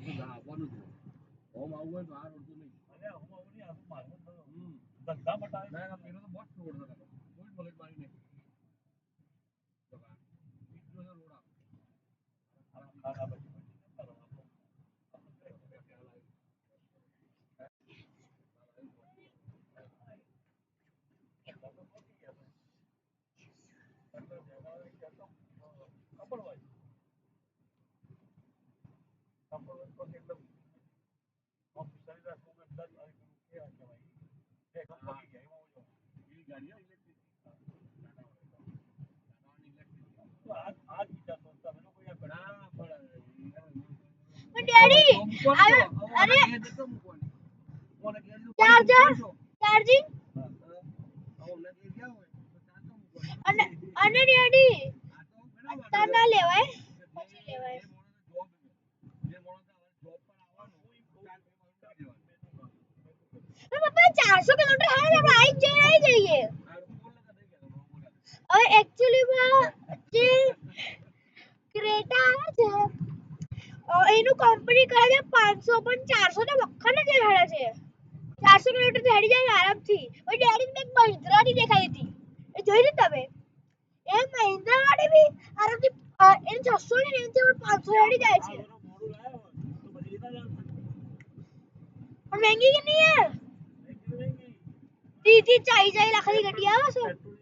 આવવાનું જ હોમ આવું હોય તો આ રોડ તો નહીં અરે હોમ આવું નહીં આ માર્કેટ ધંધા બતાવે ના પેલો તો બસ રોડ હતો કોઈ મગજ મારી નહીં તો કા એટલો રોડ આ ખાના પછી ચાર્જિંગ અને ડેડી તાના લેવાય પછી લેવાય પપ્પા 400 કિલોમીટર હાલે આપણે આવી જઈએ હવે એક્ચ્યુઅલી માં જે ક્રેટા આવે છે એનું કંપની કહે છે 500 પણ 400 તો વખત જ હાલે છે 400 કિલોમીટર થી હેડી જાય આરામથી ઓય ડેડી ને એક મહિન્દ્રા ની દેખાઈ હતી એ જોઈ લી તમે એ મહિન્દ્રા વાળી બી આરામથી એને 600 ની રેન્જ થી 500 હેડી જાય છે और महंगी कितनी है 30 40 लाख की गड्डी आवे सो